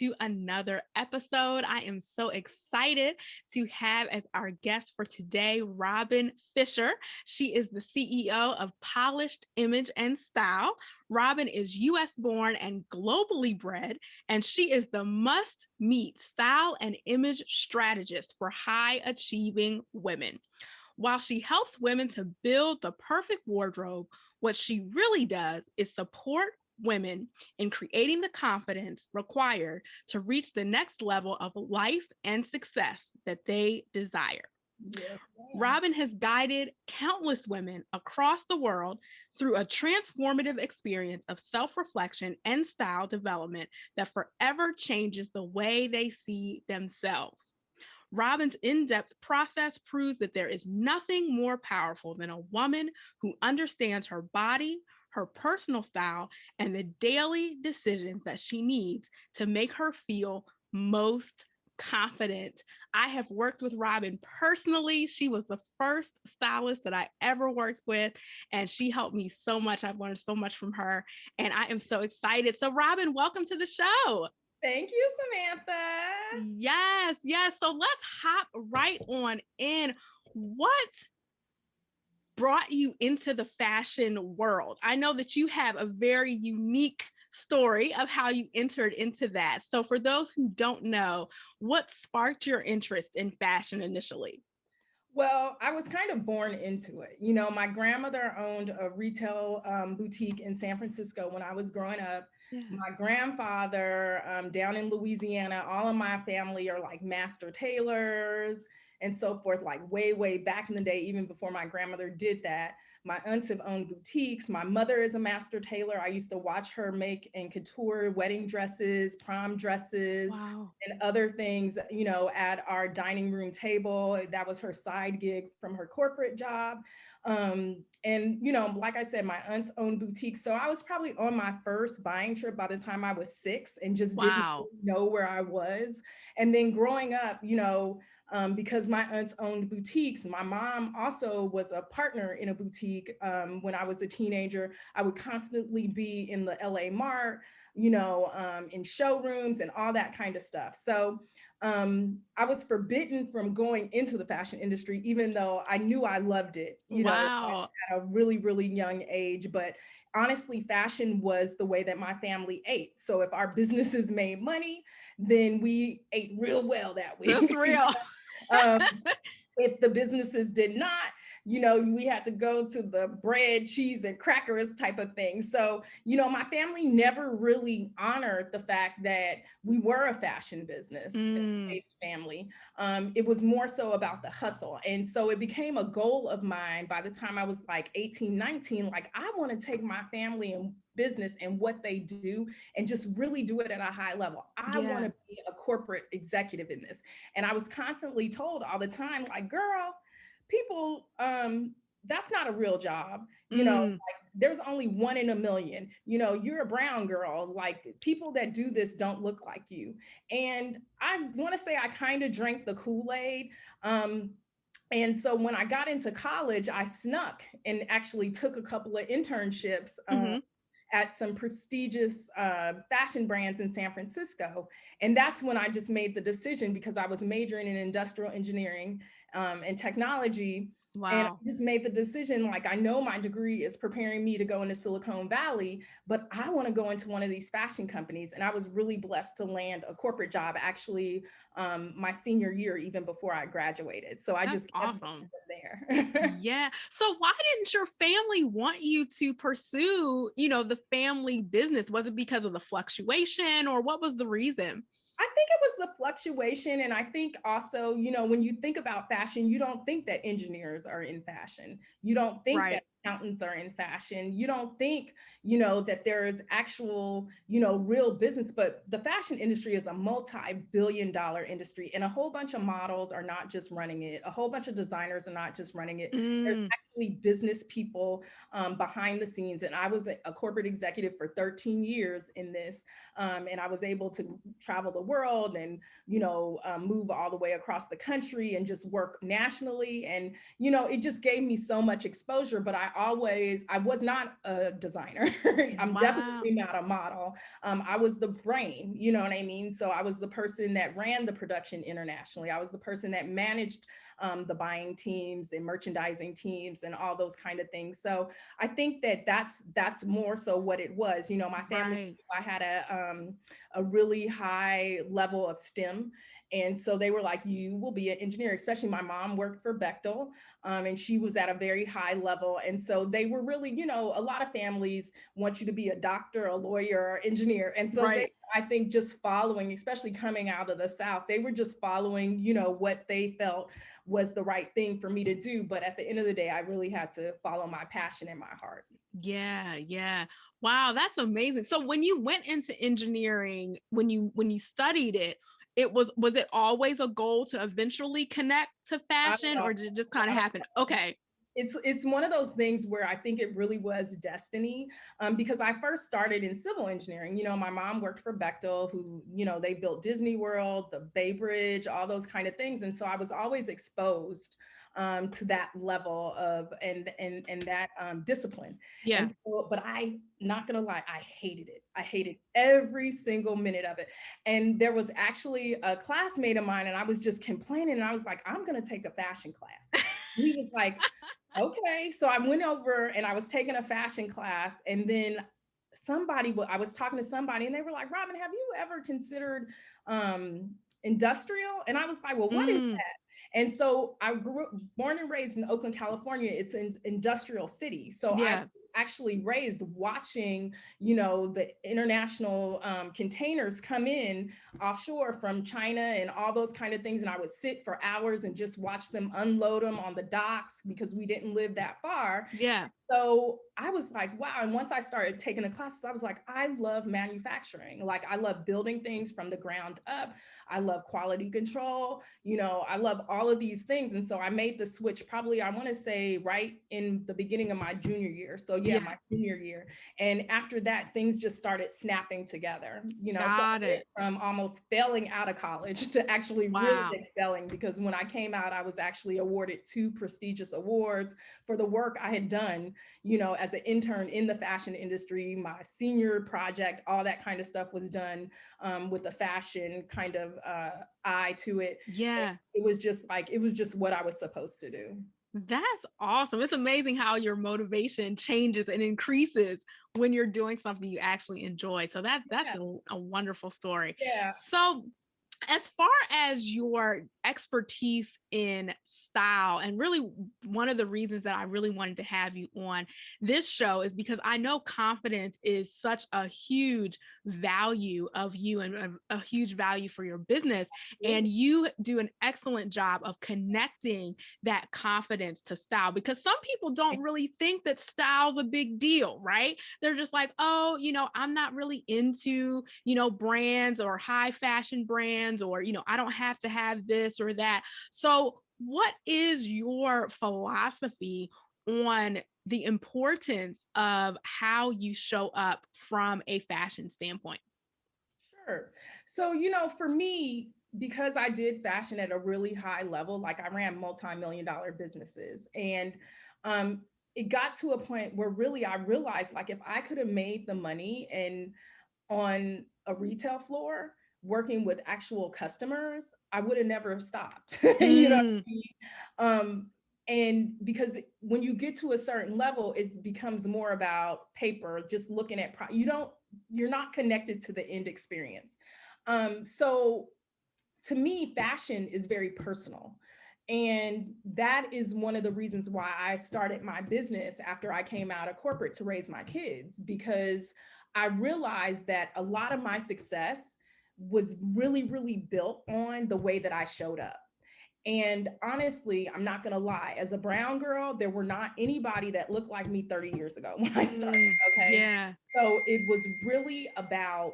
to another episode. I am so excited to have as our guest for today, Robin Fisher. She is the CEO of Polished Image and Style. Robin is US born and globally bred, and she is the must meet style and image strategist for high achieving women. While she helps women to build the perfect wardrobe, what she really does is support women in creating the confidence required to reach the next level of life and success that they desire. Yes, Robin has guided countless women across the world through a transformative experience of self reflection and style development that forever changes the way they see themselves. Robin's in depth process proves that there is nothing more powerful than a woman who understands her body, her personal style, and the daily decisions that she needs to make her feel most confident. I have worked with Robin personally. She was the first stylist that I ever worked with, and she helped me so much. I've learned so much from her, and I am so excited. So, Robin, welcome to the show. thank you, Samantha. Yes, yes. So let's hop right on in. What brought you into the fashion world? I know that you have a very unique story of how you entered into that. So, for those who don't know, what sparked your interest in fashion initially? Well, I was kind of born into it. My grandmother owned a retail boutique in San Francisco when I was growing up. Yeah. My grandfather down in Louisiana, all of my family are like master tailors and so forth, like way, way back in the day, even before my grandmother did that. My aunts have owned boutiques. My mother is a master tailor. I used to watch her make and couture wedding dresses, prom dresses, Wow. and other things, at our dining room table. That was her side gig from her corporate job. And, like I said, my aunts owned boutiques. So I was probably on my first buying trip by the time I was 6 and just didn't Wow. really know where I was. And then growing up, because my aunts owned boutiques, my mom also was a partner in a boutique. When I was a teenager, I would constantly be in the LA Mart, in showrooms and all that kind of stuff. So I was forbidden from going into the fashion industry, even though I knew I loved it, Wow. at a really, really young age. But honestly, fashion was the way that my family ate. So if our businesses made money, then we ate real well that That's week. real. um, if the businesses did not, we had to go to the bread, cheese, and crackers type of thing. So, my family never really honored the fact that we were a fashion business, Mm, family. It was more so about the hustle. And so it became a goal of mine by the time I was like 18, 19. Like, I want to take my family and business and what they do and just really do it at a high level. I want yeah. to be a corporate executive in this. And I was constantly told all the time, like, girl, people, that's not a real job. Mm, Like, there's only one in a million. You're a brown girl. Like, people that do this don't look like you. And I want to say I kind of drank the Kool-Aid. And so when I got into college, I snuck and actually took a couple of internships hmm. at some prestigious fashion brands in San Francisco. And that's when I just made the decision, because I was majoring in industrial engineering and technology. And Wow. I just made the decision, like, I know my degree is preparing me to go into Silicon Valley, but I want to go into one of these fashion companies. And I was really blessed to land a corporate job, actually, my senior year, even before I graduated. So I That's just kept awesome. going there. Yeah. So why didn't your family want you to pursue, the family business? Was it because of the fluctuation or what was the reason? I think it was the fluctuation. And I think also, when you think about fashion, you don't think that engineers are in fashion. You don't think that Right. accountants are in fashion. You don't think, that there is actual, real business. But the fashion industry is a multi-billion-dollar industry. And a whole bunch of models are not just running it. A whole bunch of designers are not just running it. There's Mm, actually business people behind the scenes. And I was a corporate executive for 13 years in this. And I was able to travel the world and, move all the way across the country and just work nationally. And, it just gave me so much exposure. But I I was not a designer. I'm Wow. definitely not a model. I was the brain, you know what I mean? So I was the person that ran the production internationally. I was the person that managed the buying teams and merchandising teams and all those kind of things. So I think that that's more so what it was. You know, my family, Right. I had a really high level of STEM. And so they were like, you will be an engineer, especially my mom worked for Bechtel, and she was at a very high level. And so they were really, you know, a lot of families want you to be a doctor, a lawyer, or engineer. And so they, Right. I think, just following, especially coming out of the South, they were just following, you know, what they felt was the right thing for me to do. But at the end of the day, I really had to follow my passion and my heart. Yeah, yeah. Wow, that's amazing. So when you went into engineering, when you studied it, was it always a goal to eventually connect to I fashion, don't or did it just kind of know. happen? Okay. It's one of those things where I think it really was destiny, because I first started in civil engineering. You know, my mom worked for Bechtel, who, you know, they built Disney World, the Bay Bridge, all those kind of things, and so I was always exposed to that level of and that discipline. And Yeah. so, but I, not gonna lie, I hated it. I hated every single minute of it. And there was actually a classmate of mine, and I was just complaining, and I was like, I'm gonna take a fashion class. He was like, okay. So I went over and I was taking a fashion class, and then I was talking to somebody and they were like, Robin, have you ever considered industrial? And I was like, well, what is Mm, that? And so I grew up, born and raised in Oakland, California. It's an industrial city. So I yeah. actually raised watching, you know, the international containers come in offshore from China and all those kind of things. And I would sit for hours and just watch them unload them on the docks because we didn't live that far. Yeah. So I was like, wow. And once I started taking the classes, I was like, I love manufacturing. Like, I love building things from the ground up. I love quality control. You know, I love all of these things. And so I made the switch probably, I want to say, right in the beginning of my junior year. So yeah, Yeah. my junior year. And after that, things just started snapping together. You know, so I Got went it. from almost failing out of college to actually really Wow. excelling, because when I came out, I was actually awarded 2 prestigious awards for the work I had done, you know, as an intern in the fashion industry. My senior project, all that kind of stuff was done with a fashion kind of eye to it. Yeah. It was just like, it was just what I was supposed to do. That's awesome. It's amazing how your motivation changes and increases when you're doing something you actually enjoy. So that's Yeah, a wonderful story. yeah. So as far as your expertise in style, and really one of the reasons that I really wanted to have you on this show is because I know confidence is such a huge value of you and a huge value for your business. And Absolutely. you do an excellent job of connecting that confidence to style, because some people don't really think that style's a big deal, right? They're just like, oh, I'm not really into, brands or high fashion brands, or, I don't have to have this or that. So, what is your philosophy on the importance of how you show up from a fashion standpoint? Sure. So, you know, for me, because I did fashion at a really high level, like I ran multi-million-dollar businesses, and um, it got to a point where really I realized, like, if I could have made the money and on a retail floor working with actual customers, I would have never stopped. You know what Mm, I mean? And because when you get to a certain level, it becomes more about paper, just looking at you're not connected to the end experience. So to me, fashion is very personal. And that is one of the reasons why I started my business after I came out of corporate to raise my kids, because I realized that a lot of my success was really, really built on the way that I showed up. And honestly, I'm not going to lie, as a brown girl, there were not anybody that looked like me 30 years ago when I started. Okay. yeah. So it was really about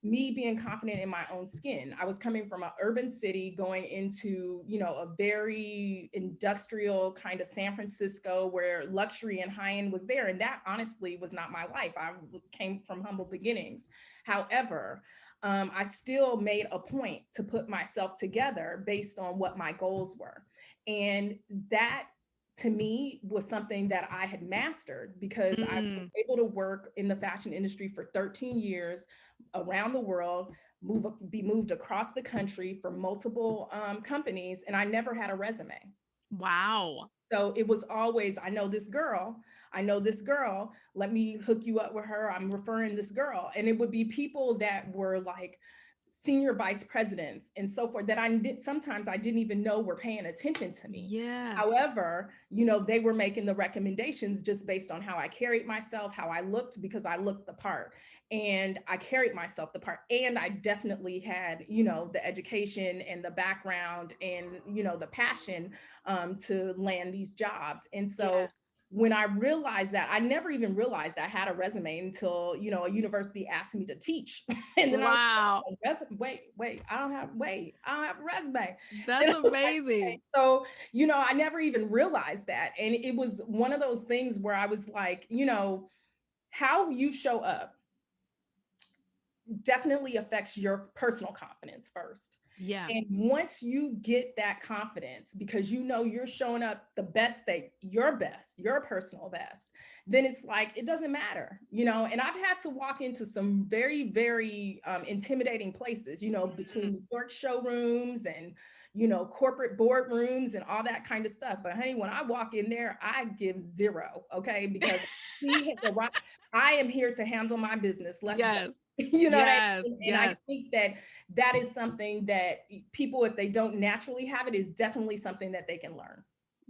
me being confident in my own skin. I was coming from an urban city going into, you know, a very industrial kind of San Francisco where luxury and high end was there. And that honestly was not my life. I came from humble beginnings. However, I still made a point to put myself together based on what my goals were. And that to me was something that I had mastered because I was Mm. able to work in the fashion industry for 13 years around the world, be moved across the country for multiple companies, and I never had a resume. Wow. So it was always, I know this girl, I know this girl, let me hook you up with her. I'm referring this girl. And it would be people that were like senior vice presidents and so forth that sometimes I didn't even know were paying attention to me. Yeah. However, they were making the recommendations just based on how I carried myself, how I looked, because I looked the part and I carried myself the part. And I definitely had, the education and the background and, the passion to land these jobs. And so Yeah. when I realized that, I never even realized I had a resume until, a university asked me to teach. And then I was Wow. like, wait, I don't have a resume. That's And I was like, okay. amazing. So, I never even realized that. And it was one of those things where I was like, how you show up definitely affects your personal confidence first. Yeah. And once you get that confidence, because you're showing up the best, your personal best, then it's like, it doesn't matter, and I've had to walk into some very, very intimidating places, between Mm. New York showrooms and, corporate boardrooms and all that kind of stuff. But honey, when I walk in there, I give zero, okay? Because she hit the right, I am here to handle my business. Let's go. Yes. You know what I Yes. mean? And I Yes. think that is something that people, if they don't naturally have it, is definitely something that they can learn.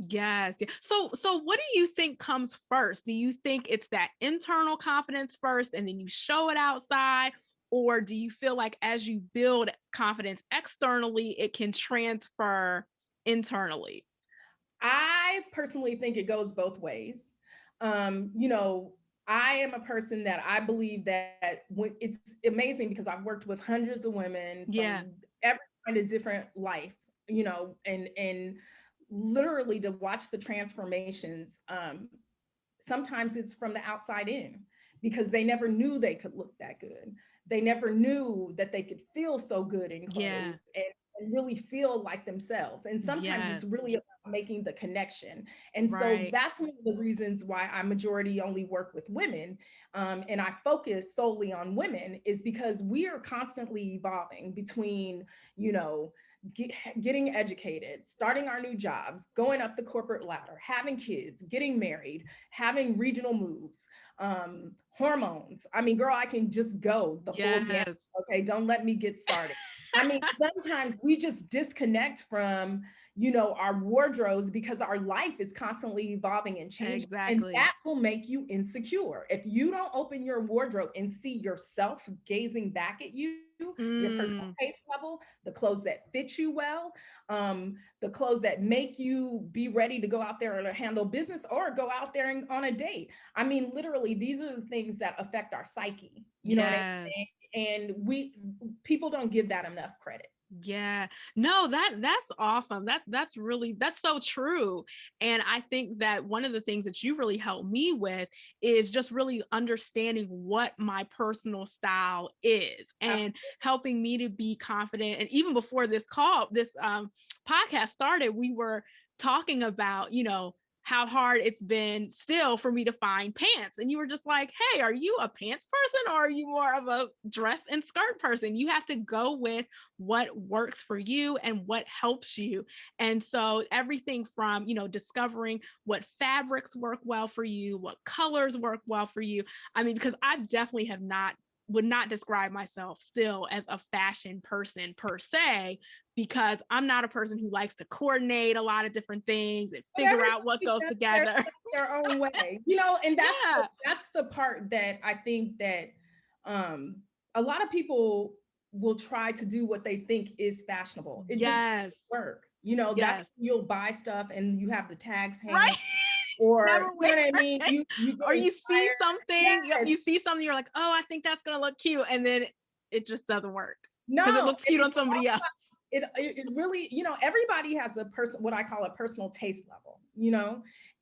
Yes. So what do you think comes first? Do you think it's that internal confidence first and then you show it outside? Or do you feel like as you build confidence externally, it can transfer internally? I personally think it goes both ways. Um, you know, I am a person that I believe that when it's amazing because I've worked with hundreds of women Yeah. from every kind of different life, and literally to watch the transformations. Sometimes it's from the outside in because they never knew they could look that good. They never knew that they could feel so good in Yeah. clothes and really feel like themselves. And sometimes it's Yes. really about making the connection. And so Right. that's one of the reasons why I majority only work with women. And I focus solely on women is because we are constantly evolving between, you know, getting educated, starting our new jobs, going up the corporate ladder, having kids, getting married, having regional moves, hormones. I mean, girl, I can just go the full gamut. Yes. Okay, don't let me get started. I mean, sometimes we just disconnect from, our wardrobes because our life is constantly evolving and changing. And Exactly. that will make you insecure. If you don't open your wardrobe and see yourself gazing back at you, your personal Mm. taste level, the clothes that fit you well, the clothes that make you be ready to go out there and handle business or go out there on a date. I mean, literally, these are the things that affect our psyche. You know what I Yes. mean? And people don't give that enough credit. Yeah. No, that's awesome. That's so true. And I think that one of the things that you really helped me with is just really understanding what my personal style is and Absolutely. helping me to be confident. And even before this podcast started, we were talking about, how hard it's been still for me to find pants. And you were just like, hey, are you a pants person or are you more of a dress and skirt person? You have to go with what works for you and what helps you. And so everything from, discovering what fabrics work well for you, what colors work well for you. I mean, because I definitely would not describe myself still as a fashion person per se, because I'm not a person who likes to coordinate a lot of different things and But figure out what everybody goes does together. their own way, and Yeah. that's the part that I think that a lot of people will try to do what they think is fashionable. It just Yes. doesn't work. That's Yes. you'll buy stuff and you have the tags hanging, Right. or Never you wear know what I mean. it. You get Or you see inspired. something, yep, Yes. you see something, you're like, oh, I think that's gonna look cute. And then it just doesn't work because it No, looks cute on somebody else. it really, everybody has what I call a personal taste level,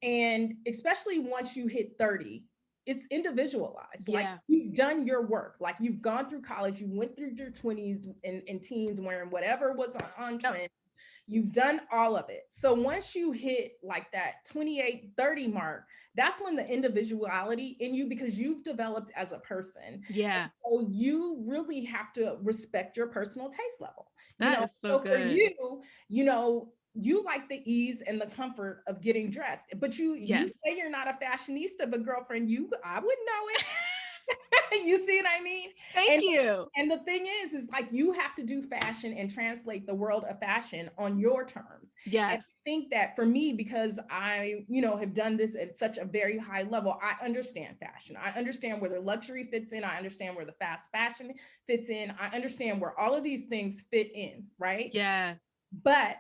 and especially once you hit 30, it's individualized. Like Yeah. you've done your work, like you've gone through college, you went through your 20s and teens wearing whatever was on Yep. trend. you've done all of it. So once you hit like that 28, 30 mark, that's when the individuality in you, because you've developed as a person. Yeah. So you really have to respect your personal taste level, you That know. is so So for good. you, you know, you like the ease and the comfort of getting dressed, but you Yes. say you're not a fashionista, but girlfriend, you I wouldn't know it. You see what I mean? Thank And you. and the thing is like you have to do fashion and translate the world of fashion on your terms. And Yes. I think that for me, because I, you know, have done this at such a very high level, I understand fashion. I understand where the luxury fits in. I understand where the fast fashion fits in. I understand where all of these things fit in, right? Yeah. But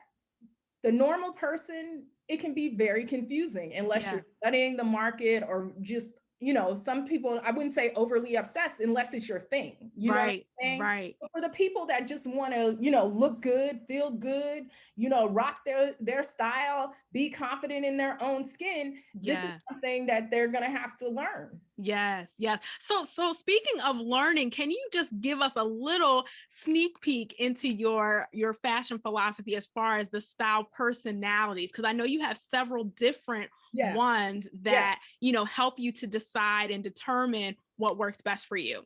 the normal person, it can be very confusing unless you're Yeah. studying the market or just, you know, some people, I wouldn't say overly obsessed unless it's your thing. You know what Right. I'm saying? Right. But for the people that just want to, you know, look good, feel good, you know, rock their style, be confident in their own skin, this is Yeah. something that they're going to have to learn. Yes, yes. So speaking of learning, can you just give us a little sneak peek into your fashion philosophy as far as the style personalities? Because I know you have several different Yeah. ones Yeah. that, help you to decide and determine what works best for you.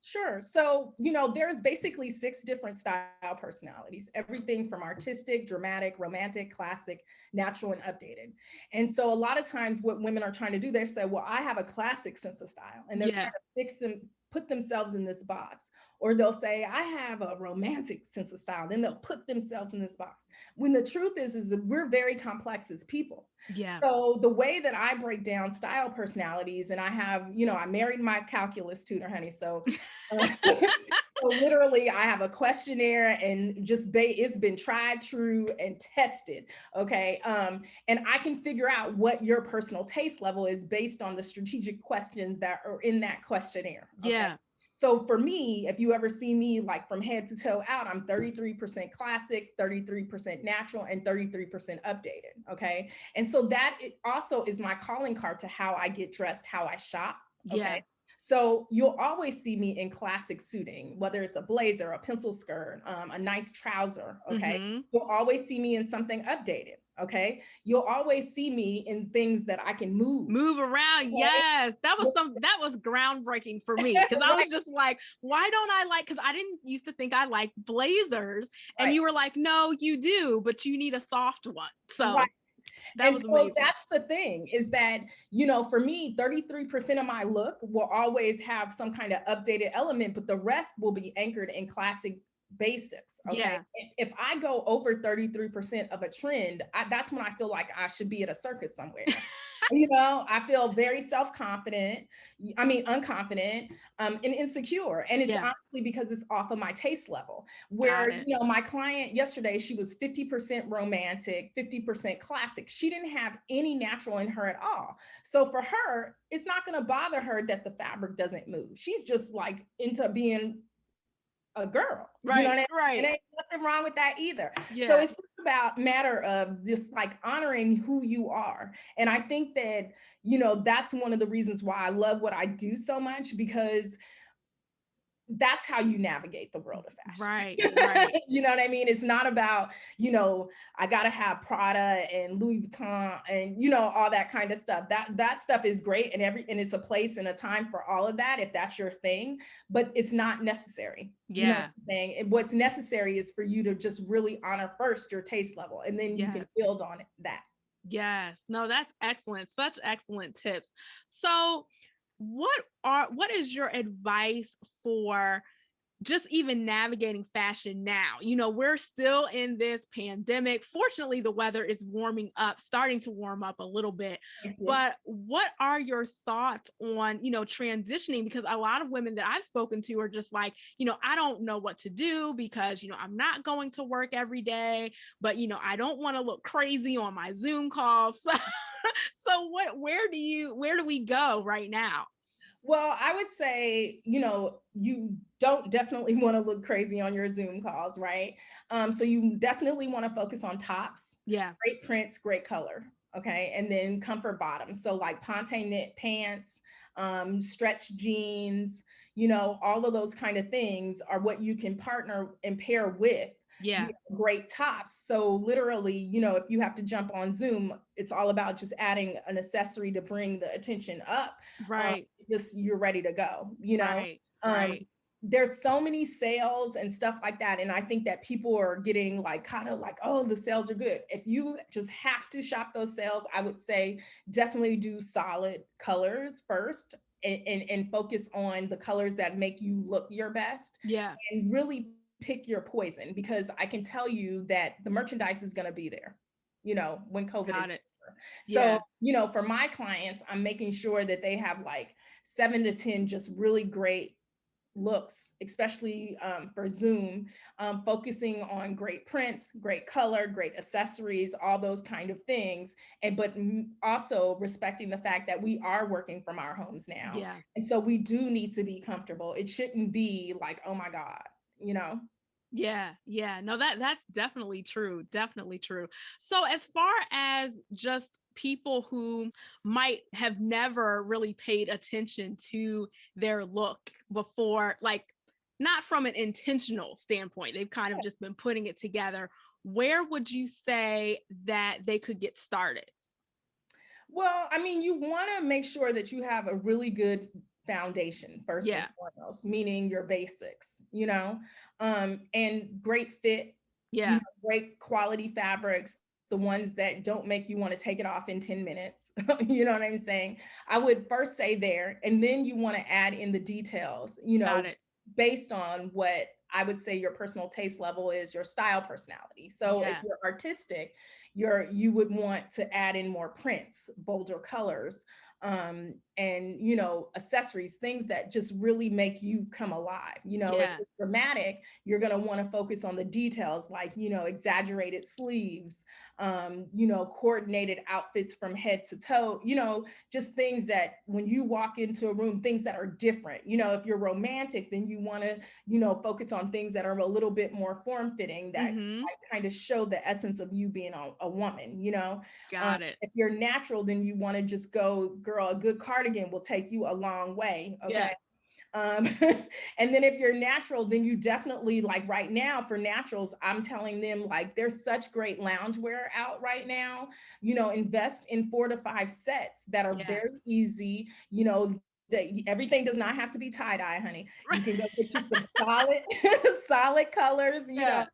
Sure. So, you know, there's basically six different style personalities, everything from artistic, dramatic, romantic, classic, natural, and updated. And so a lot of times what women are trying to do, they say, well, I have a classic sense of style, and they're trying Yeah. to fix them, put themselves in this box. Or they'll say, I have a romantic sense of style. Then they'll put themselves in this box. When the truth is that we're very complex as people. Yeah. So the way that I break down style personalities, and I have, you know, I married my calculus tutor, honey. So so literally, I have a questionnaire, and just it's been tried, true, and tested. Okay, and I can figure out what your personal taste level is based on the strategic questions that are in that questionnaire. Okay. Yeah. So for me, if you ever see me like from head to toe out, I'm 33% classic, 33% natural, and 33% updated. Okay. And so that also is my calling card to how I get dressed, how I shop. Yeah. Okay. So you'll always see me in classic suiting, whether it's a blazer, a pencil skirt, a nice trouser. Okay. Mm-hmm. You'll always see me in something updated. Okay. You'll always see me in things that I can move. Move around. Okay. Yes. That was groundbreaking for me because I was Right. just like, why don't I like, because I didn't used to think I liked blazers. And Right. you were like, no, you do, but you need a soft one. Right. So that And was so amazing. that's the thing, is that, you know, for me, 33% of my look will always have some kind of updated element, but the rest will be anchored in classic basics. Okay. Yeah. If I go over 33% of a trend, that's when I feel like I should be at a circus somewhere. You know, I feel very self-confident, I mean, unconfident, and insecure. And it's Yeah. honestly because it's off of my taste level. Where, Got you it. know, my client yesterday, she was 50% romantic, 50% classic. She didn't have any natural in her at all. So for her, it's not going to bother her that the fabric doesn't move. She's just like into being a girl. You know Right. what I mean? And Right. ain't nothing wrong with that either. So Yeah. it's just about matter of just like honoring who you are. And I think that, you know, that's one of the reasons why I love what I do so much, because that's how you navigate the world of Right. fashion. Right. You know what I mean? It's not about, you know, I gotta have Prada and Louis Vuitton and, you know, all that kind of stuff. That stuff is great, and it's a place and a time for all of that if that's your thing, but it's not necessary. You know what Yeah. I'm saying? What's necessary is for you to just really honor first your taste level, and then you can Yes. build on that. Yes. No, that's excellent. Such excellent tips. So, what is your advice for just even navigating fashion now? We're still in this pandemic. Fortunately, the weather is warming up, starting to warm up a little bit. Thank you. But what are your thoughts on, transitioning? Because a lot of women that I've spoken to are just like, I don't know what to do because, I'm not going to work every day, but, I don't want to look crazy on my Zoom calls. So where do we go right now? Well, I would say, you know, you don't definitely want to look crazy on your Zoom calls, right? So you definitely want to focus on tops, Yeah. great prints, great color. Okay. And then comfort bottoms. So like ponte knit pants, stretch jeans, you know, all of those kind of things are what you can partner and pair with. Yeah. great tops. So literally, if you have to jump on Zoom, it's all about just adding an accessory to bring the attention up. Um, Right. just you're ready to go. Right. Um, Right. there's so many sales and stuff like that. And I think that people are getting like kind of like, oh, the sales are good. If you just have to shop those sales, I would say definitely do solid colors first, and focus on the colors that make you look your best, Yeah. and really pick your poison, because I can tell you that the merchandise is going to be there, when COVID is Got it. over. So, Yeah. for my clients, I'm making sure that they have like 7 to 10 just really great looks, especially for Zoom, focusing on great prints, great color, great accessories, all those kind of things. And but also respecting the fact that we are working from our homes now. Yeah. And so we do need to be comfortable. It shouldn't be like, oh my God, you know? Yeah, yeah. No, that's definitely true. Definitely true. So as far as just people who might have never really paid attention to their look before, like not from an intentional standpoint, they've kind of just been putting it together. Where would you say that they could get started? Well, I mean, you want to make sure that you have a really good foundation first and Yeah. foremost, meaning your basics, and great fit, Yeah. great quality fabrics, the ones that don't make you want to take it off in 10 minutes. You know what I'm saying? I would first say there, and then you want to add in the details, Got it. based on what I would say your personal taste level is, your style personality. So if Yeah. you're artistic, you would want to add in more prints, bolder colors, and accessories, things that just really make you come alive. If Yeah. it's dramatic, you're going to want to focus on the details, like exaggerated sleeves, coordinated outfits from head to toe, just things that when you walk into a room, things that are different. If you're romantic, then you want to focus on things that are a little bit more form fitting, that Mhm. kind of show the essence of you being a woman. Got it. If you're natural, then you want to just go, girl, a good cardigan will take you a long way. Yeah. Okay. um, and then if you're natural, then you definitely, like right now for naturals, I'm telling them, like, there's such great loungewear out right now. Invest in 4 to 5 sets that are Yeah. very easy. That everything does not have to be tie-dye, honey. You can go get you some solid solid colors, Yeah.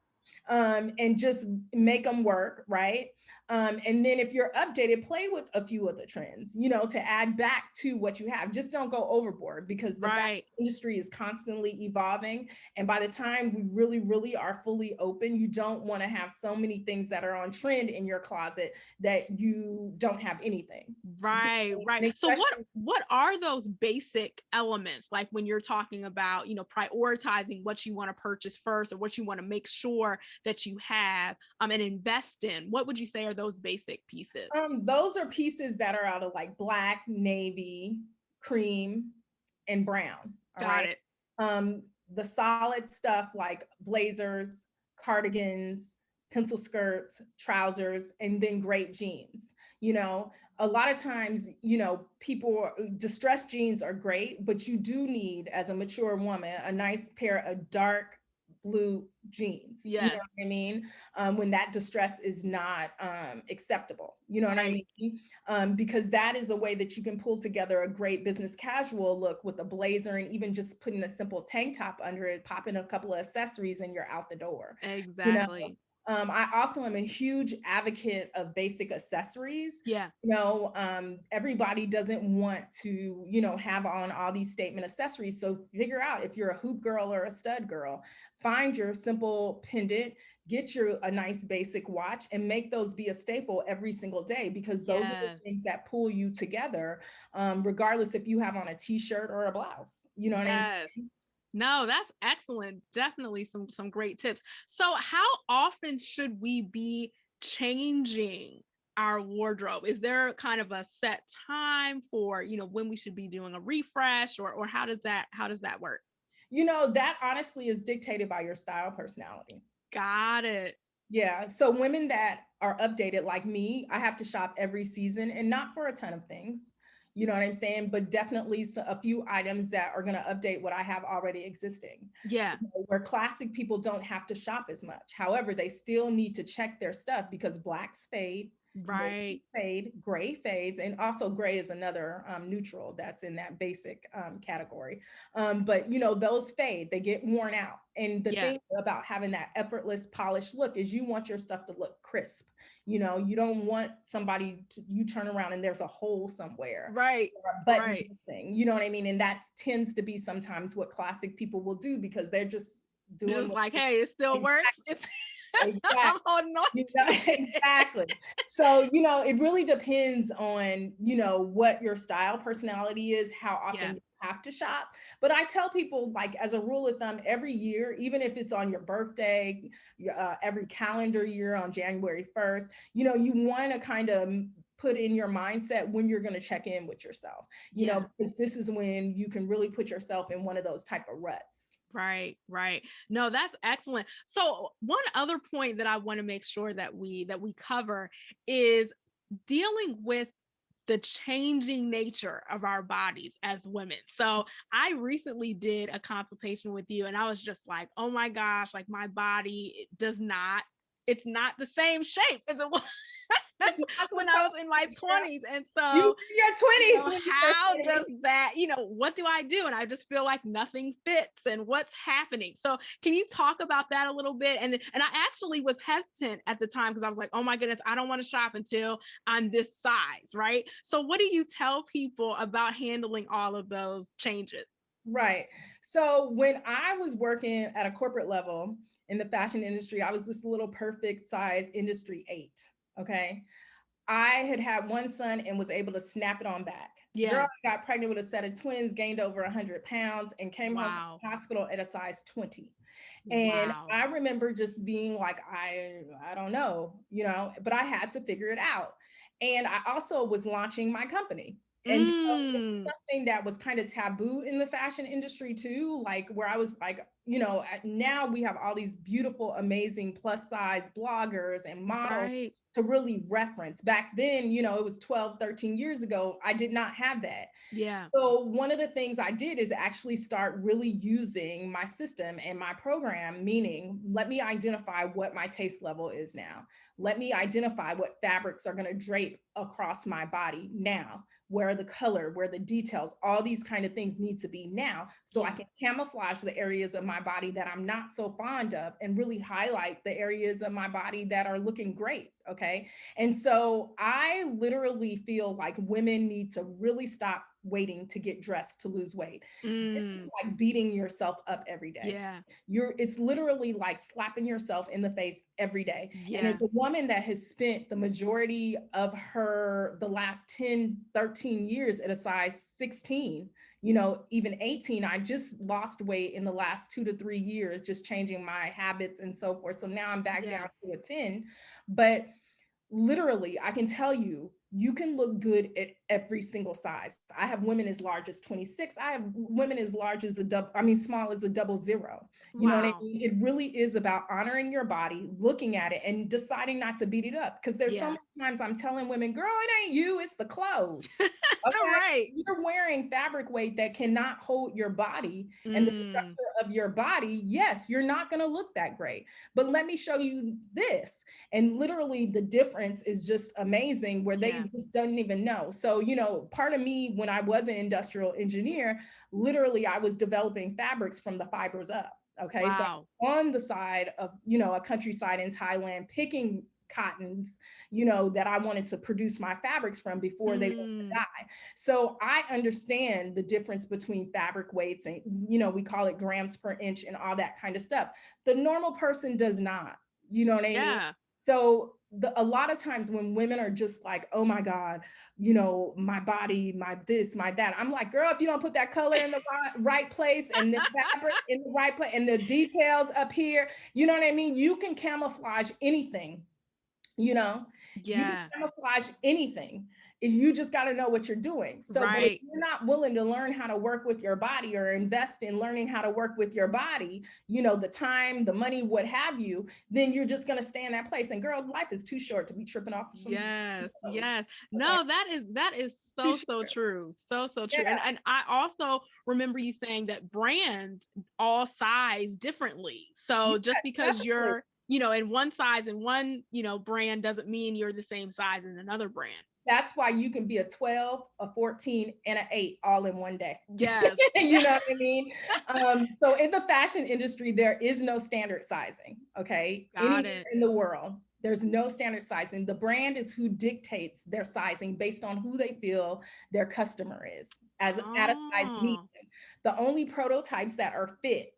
and just make them work, right? And then if you're updated, play with a few of the trends, to add back to what you have. Just don't go overboard, because the fashion Right. industry is constantly evolving. And by the time we really, really are fully open, you don't want to have so many things that are on trend in your closet that you don't have anything. You see Right, what I mean? right. And So what especially, what are those basic elements like when you're talking about, prioritizing what you want to purchase first or what you want to make sure that you have and invest in? What would you say are those basic pieces? those are pieces that are out of like black, navy, cream, and brown. All Got right. it. Um, the solid stuff like blazers, cardigans, pencil skirts, trousers, and then great jeans. A lot of times, people, distressed jeans are great, but you do need, as a mature woman, a nice pair of dark blue jeans. You know Yes. what I mean? When that distress is not acceptable. You know what I Right. mean? Because that is a way that you can pull together a great business casual look with a blazer, and even just putting a simple tank top under it, popping a couple of accessories, and you're out the door. You know, Exactly. I also am a huge advocate of basic accessories. Yeah. Everybody doesn't want to, have on all these statement accessories. So figure out if you're a hoop girl or a stud girl. Find your simple pendant, get your a nice basic watch, and make those be a staple every single day, because those are the Yes. things that pull you together, regardless if you have on a t-shirt or a blouse. You know what I'm Yes. saying? No, that's excellent. Definitely some great tips. So how often should we be changing our wardrobe? Is there kind of a set time for, when we should be doing a refresh, or how does that work? That honestly is dictated by your style personality. Got it. Yeah. So women that are updated like me, I have to shop every season, and not for a ton of things. you know what I'm saying? But definitely a few items that are going to update what I have already existing. Yeah. Where classic people don't have to shop as much. However, they still need to check their stuff because blacks fade, Right. navies fade, gray fades, and also gray is another neutral that's in that basic category. But those fade, they get worn out. And the Yeah. thing about having that effortless, polished look is you want your stuff to look crisp. You don't want somebody to, you turn around and there's a hole somewhere Right. or a button Right. missing. You know what I mean? And that tends to be sometimes what classic people will do because they're just You're doing just what like, hey, it still works. It's exactly. I'm holding on to it. Exactly. So, it really depends on, what your style personality is, how Yeah. often you have to shop. But I tell people, like, as a rule of thumb, every year, even if it's on your birthday, every calendar year on January 1st, you want to kind of put in your mindset when you're going to check in with yourself, Yeah. because this is when you can really put yourself in one of those type of ruts. Right, right. No, that's excellent. So, one other point that I want to make sure that we cover is dealing with the changing nature of our bodies as women. So, I recently did a consultation with you and I was just like, "Oh my gosh, like my body does not it's not the same shape as it was It's not the when I was in my same, girl. 20s." And You were so, in your 20s when you first how started does dating. that, what do I do? And I just feel like nothing fits and what's happening. So can you talk about that a little bit? And I actually was hesitant at the time because I was like, oh my goodness, I don't want to shop until I'm this size, right? So what do you tell people about handling all of those changes? Right. So when I was working at a corporate level in the fashion industry, I was this little perfect size industry 8. Okay. I had one son and was able to snap it on back. Girl, Yeah. I got pregnant with a set of twins, gained over 100 pounds, and came home from Wow. the hospital at a size 20. And Wow. I remember just being like, I don't know, but I had to figure it out. And I also was launching my company. And so it Mm, was something that was kind of taboo in the fashion industry too, like where I was like, now we have all these beautiful, amazing plus size bloggers and models right. to really reference. Back then, it was 12, 13 years ago. I did not have that. Yeah. So one of the things I did is actually start really using my system and my program, meaning let me identify what my taste level is now. Let me identify what fabrics are going to drape across my body now, where the color, where the details, all these kind of things need to be now. So I Yeah. can camouflage the areas of my body that I'm not so fond of and really highlight the areas of my body that are looking great. Okay. And so I literally feel like women need to really stop waiting to get dressed to lose weight. This is Mm, like beating yourself up every day. yeah. It's literally like slapping yourself in the face every day. And as Yeah. a woman that has spent the majority of the last 10, 13 years at a size 16, even 18, I just lost weight in the last 2 to 3 years, just changing my habits and so forth. So now I'm back down Yeah. to a 10. But literally, I can tell you, you can look good at every single size. I have women as large as 26. I have women as large as small as a 00. You know what I Wow. mean? It really is about honoring your body, looking at it, and deciding not to beat it up. Because there's so Yeah. many times I'm telling women, girl, it ain't you, it's the clothes. Okay. Right. You're wearing fabric weight that cannot hold your body and the Mm, structure of your body. Yes, you're not going to look that great. But let me show you this. And literally the difference is just amazing where they yeah. just don't even know. So, part of me when I was an industrial engineer, literally I was developing fabrics from the fibers up. Okay. So Wow. on the side of, a countryside in Thailand, picking cottons, that I wanted to produce my fabrics from before they went to Mm, die. So I understand the difference between fabric weights and, we call it grams per inch and all that kind of stuff. The normal person does not, you know what I mean? yeah. So a lot of times when women are just like, oh my God, my body, my this, my that, I'm like, girl, if you don't put that color in the right place and the fabric in the right place and the details up here, you know what I mean? You can camouflage anything you know, you can Yeah. camouflage anything. You just got to know what you're doing. So, but if Right. you're not willing to learn how to work with your body or invest in learning how to work with your body, the time, the money, what have you, then you're just going to stay in that place. And girl, life is too short to be tripping off of some Yes, clothes. yes. Okay. No, that is Too so short. true. So Yeah. true. And I also remember you saying that brands all size differently. Yeah, So just because definitely. you're, in one size in one, brand doesn't mean you're the same size in another brand. That's why you can be a 12, a 14, and an 8 all in one day. Yes. You Yeah. know what I mean? So in the fashion industry, there is no standard sizing. Okay. Got Anywhere it. in the world, there's no standard sizing. The brand is who dictates their sizing based on who they feel their customer is as at a size medium. Oh, The only prototypes that are fit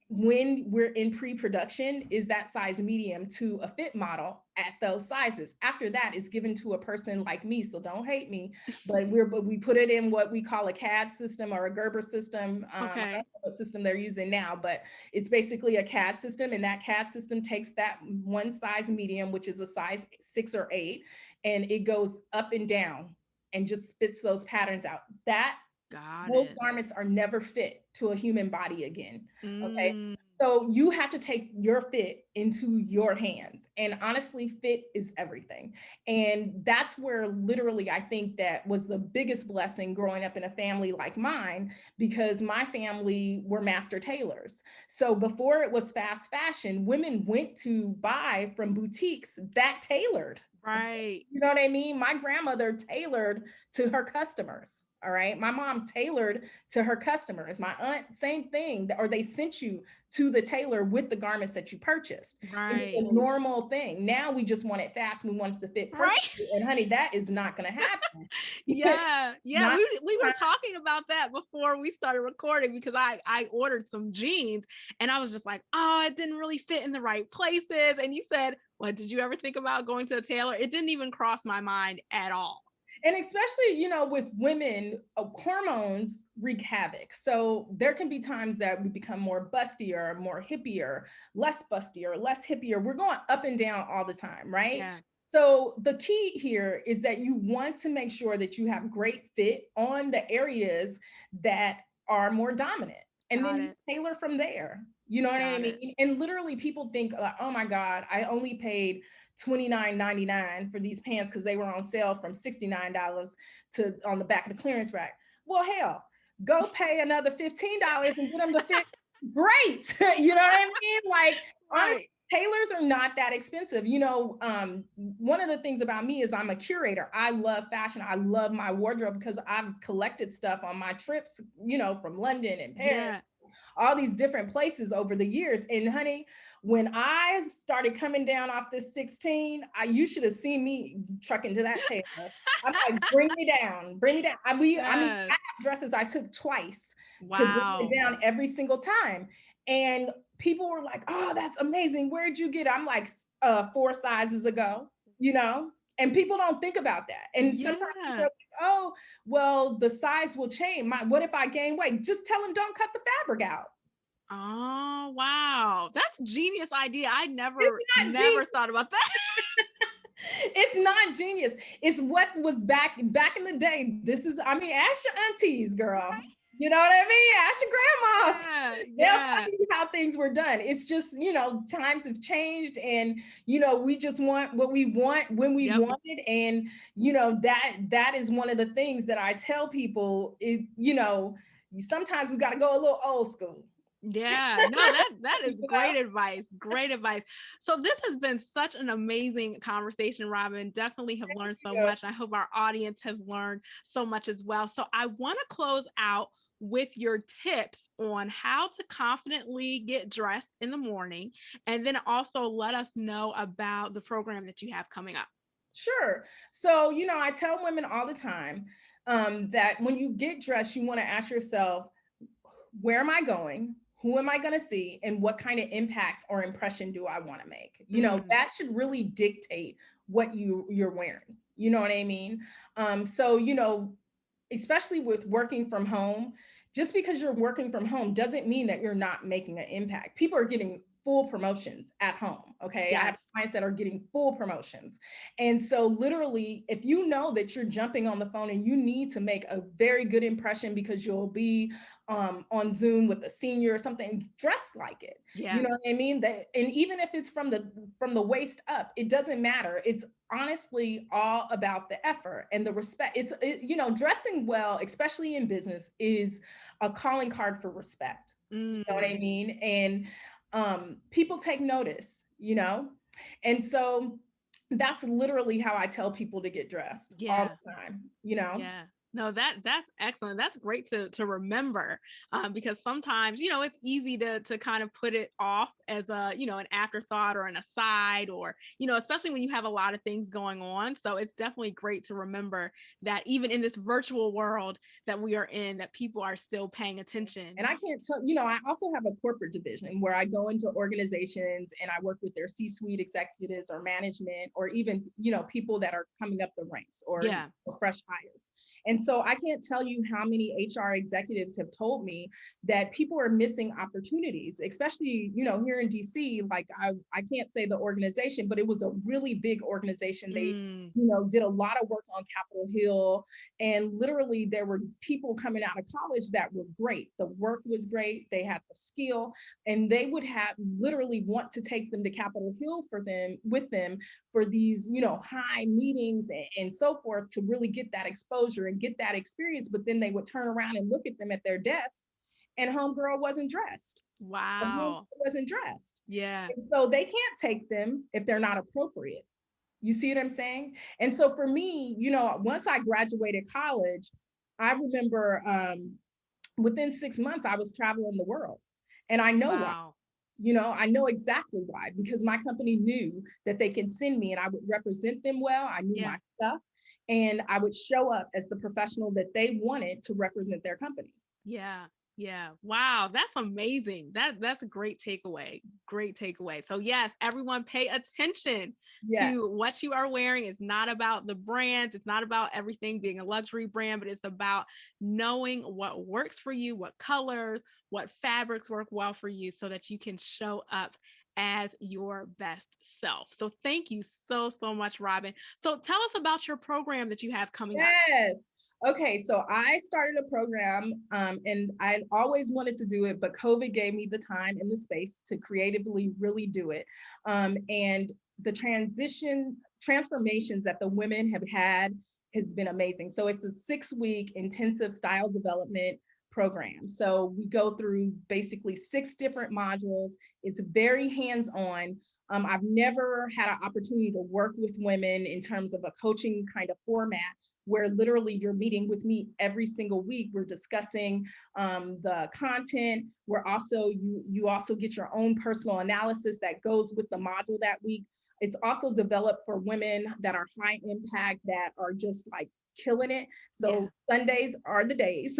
when we're in pre-production is that size medium to a fit model at those sizes. After that, it's given to a person like me, so don't hate me, but we put it in what we call a CAD system or a Gerber system. I don't know okay. what system they're using now, but it's basically a CAD system, and that CAD system takes that one size medium, which is a size 6 or 8, and it goes up and down and just spits those patterns out. That Got those it. garments are never fit to a human body again. Okay. Mm, So you have to take your fit into your hands. And honestly, fit is everything. And that's where literally I think that was the biggest blessing growing up in a family like mine, because my family were master tailors. So before it was fast fashion, women went to buy from boutiques that tailored. right. You know what I mean? My grandmother tailored to her customers. All right. My mom tailored to her customers. My aunt, same thing. Or they sent you to the tailor with the garments that you purchased. It was Right. a normal thing. Now we just want it fast. We want it to fit Right. perfectly. And honey, that is not going to happen. Yeah, yeah, Not we were talking about that before we started recording because I ordered some jeans and I was just like, oh, it didn't really fit in the right places. And you said, what did you ever think about going to a tailor? It didn't even cross my mind at all. and especially with women, hormones wreak havoc. So there can be times that we become more bustier, more hippier, less bustier, less hippier. We're going up and down all the time, right? Yeah, So the key here is that you want to make sure that you have great fit on the areas that are more dominant, and then got you it. tailor from there. You know what I Got it. mean? And literally people think like, oh my God, I only paid $29.99 for these pants because they were on sale from $69 to on the back of the clearance rack. Well, hell, go pay another $15 and get them to fit great. You know what I mean? Like, honestly, Right. tailors are not that expensive. One of the things about me is I'm a curator. I love fashion. I love my wardrobe because I've collected stuff on my trips, from London and Paris, Yeah. all these different places over the years. And honey, when I started coming down off this 16, you should have seen me trucking to that tailor. I'm like, bring me down, bring me down. I mean, I Yes. have dresses I took twice to bring it Wow. down every single time. And people were like, oh, that's amazing. Where'd you get it? I'm like, 4 sizes ago, you know? And people don't think about that. And sometimes people are Yeah. like, oh, well, the size will change. What if I gain weight? Just tell them don't cut the fabric out. Oh, wow. That's genius idea. I It's not never genius. thought about that. It's not genius. It's what was back in the day. I mean, ask your aunties, girl. You know what I mean? Ask your grandmas. Yeah, They'll yeah. tell you how things were done. It's just, times have changed, and we just want what we want when we Yep. want it. And that is one of the things that I tell people. Sometimes we got to go a little old school. Yeah, no, that is You know? great advice. Great advice. So this has been such an amazing conversation, Robin. Definitely have learned so Yeah. much. I hope our audience has learned so much as well. So I want to close out with your tips on how to confidently get dressed in the morning, and then also let us know about the program that you have coming up. Sure. So, I tell women all the time that when you get dressed, you want to ask yourself, where am I going? Who am I going to see? And what kind of impact or impression do I want to make? Mm, That should really dictate what you're wearing. You know what I mean? So, especially with working from home, just because you're working from home doesn't mean that you're not making an impact. People are getting full promotions at home. Okay. I have Yes. clients that are getting full promotions. And so, literally, if you know that you're jumping on the phone and you need to make a very good impression because you'll be on Zoom with a senior or something, dress like it. You Yeah. know what I mean? That, and even if it's from the waist up, it doesn't matter. It's honestly all about the effort and the respect. Dressing well, especially in business, is a calling card for respect. You know what I Mm, mean? And people take notice. And so that's literally how I tell people to get dressed all yeah. the time. Yeah. No, that's excellent. That's great to remember, because sometimes it's easy to kind of put it off as a an afterthought or an aside, or especially when you have a lot of things going on. So it's definitely great to remember that even in this virtual world that we are in, that people are still paying attention. And I can't tell, I also have a corporate division where I go into organizations and I work with their C-suite executives or management, or even, people that are coming up the ranks, or Yeah. fresh hires. And so I can't tell you how many HR executives have told me that people are missing opportunities, especially, here in DC. Like, I can't say the organization, but it was a really big organization. They, Mm, did a lot of work on Capitol Hill, and literally, there were people coming out of college that were great. The work was great. They had the skill, and they would have literally want to take them to Capitol Hill with them for these, high meetings and so forth, to really get that exposure and get that experience. But then they would turn around and look at them at their desk, and homegirl wasn't dressed. The homegirl wow. wasn't dressed. Yeah. And so they can't take them if they're not appropriate. You see what I'm saying? And so for me, once I graduated college, I remember within 6 months, I was traveling the world. And I know why. Wow. I know exactly why, because my company knew that they can send me and I would represent them well. I knew my Yeah. stuff, and I would show up as the professional that they wanted to represent their company. Yeah. Yeah. Wow, that's amazing. That's a great takeaway. Great takeaway. So yes, everyone pay attention Yeah. to what you are wearing. It's not about the brands. It's not about everything being a luxury brand, but it's about knowing what works for you, what colors, what fabrics work well for you, so that you can show up as your best self. So thank you so much, Robin. So tell us about your program that you have coming up. Yes. Okay, so I started a program, and I always wanted to do it, but COVID gave me the time and the space to creatively really do it. And the transformations that the women have had has been amazing. So it's a 6-week intensive style development program. So we go through basically 6 different modules. It's very hands-on. I've never had an opportunity to work with women in terms of a coaching kind of format, where literally you're meeting with me every single week. We're discussing the content. You also get your own personal analysis that goes with the module that week. It's also developed for women that are high impact, that are just like killing it. Yeah. So Sundays are the days,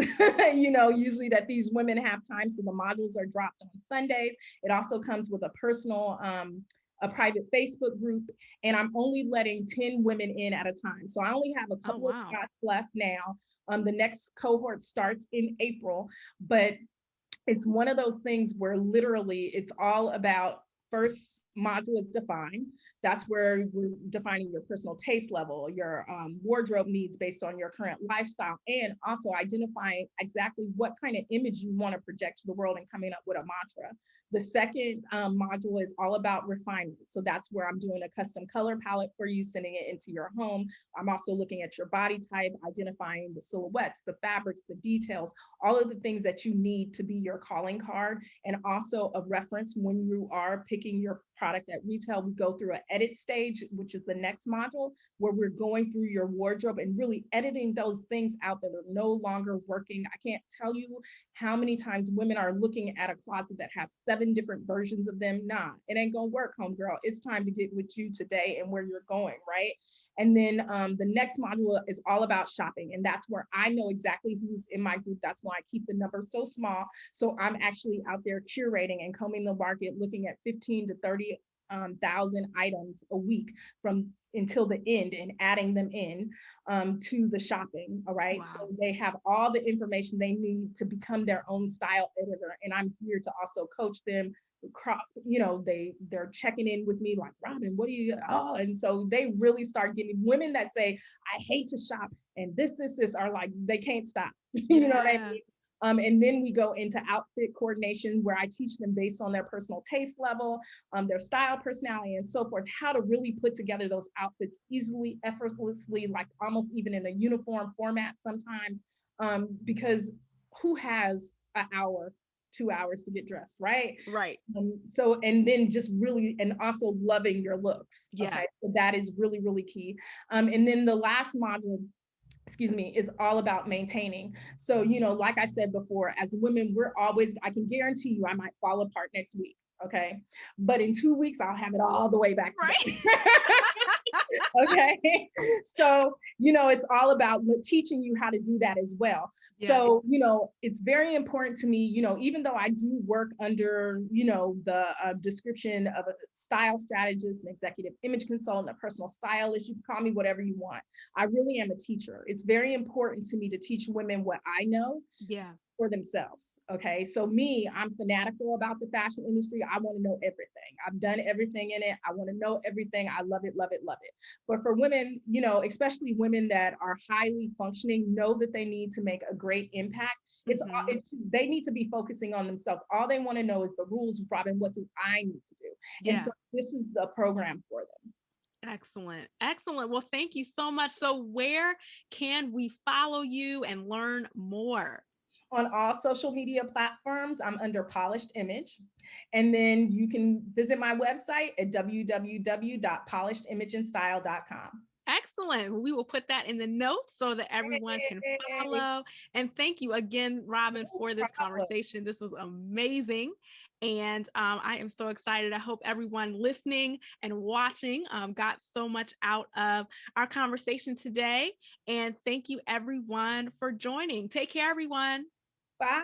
usually that these women have time. So the modules are dropped on Sundays. It also comes with a private Facebook group, and I'm only letting 10 women in at a time. So I only have a Oh, couple of wow. spots left now. The next cohort starts in April, but it's one of those things where literally it's all about, first module is define. That's where we're defining your personal taste level, your wardrobe needs based on your current lifestyle, and also identifying exactly what kind of image you want to project to the world and coming up with a mantra. The second module is all about refinement. So that's where I'm doing a custom color palette for you, sending it into your home. I'm also looking at your body type, identifying the silhouettes, the fabrics, the details, all of the things that you need to be your calling card, and also a reference when you are picking your product at retail. We go through an edit stage, which is the next module, where we're going through your wardrobe and really editing those things out that are no longer working. I can't tell you how many times women are looking at a closet that has 7 different versions of them. Nah, it ain't gonna work, homegirl. It's time to get with you today and where you're going, right? And then the next module is all about shopping. And that's where I know exactly who's in my group. That's why I keep the number so small. So I'm actually out there curating and combing the market, looking at 15 to 30,000 items a week from until the end, and adding them in to the shopping. All right. So Wow. they have all the information they need to become their own style editor. And I'm here to also coach them, they're checking in with me like, Robin, what do you, oh, and so they really start getting women that say, I hate to shop, and this are like, they can't stop. You know what I Yeah. mean? And then we go into outfit coordination, where I teach them based on their personal taste level, their style, personality, and so forth, how to really put together those outfits easily, effortlessly, like almost even in a uniform format sometimes, because who has an hour, 2 hours to get dressed, right? Right. So, and then just really, and also loving your looks. Yeah. Okay. So that is really, really key. And then the last module, excuse me, is all about maintaining. So, like I said before, as women, I can guarantee you I might fall apart next week. Okay. But in 2 weeks, I'll have it all the way back Right. together. Okay. So, it's all about teaching you how to do that as well. Yeah. So, it's very important to me, even though I do work under, the description of a style strategist, an executive image consultant, a personal stylist, you can call me whatever you want. I really am a teacher. It's very important to me to teach women what I know Yeah. for themselves. Okay. So me, I'm fanatical about the fashion industry. I want to know everything. I've done everything in it. I want to know everything. I love it, love it, love it. But for women, especially women that are highly functioning, know that they need to make a great impact. Mhm. They need to be focusing on themselves. All they want to know is the rules, Robin, what do I need to do? And Yeah. so this is the program for them. Excellent. Excellent. Well, thank you so much. So, where can we follow you and learn more? On all social media platforms, I'm under Polished Image. And then you can visit my website at www.polishedimageandstyle.com. Excellent. We will put that in the notes so that everyone can Yay. follow. And thank you again, Robin, for this conversation. This was amazing. And I am so excited. I hope everyone listening and watching got so much out of our conversation today. And thank you, everyone, for joining. Take care, everyone. Bye.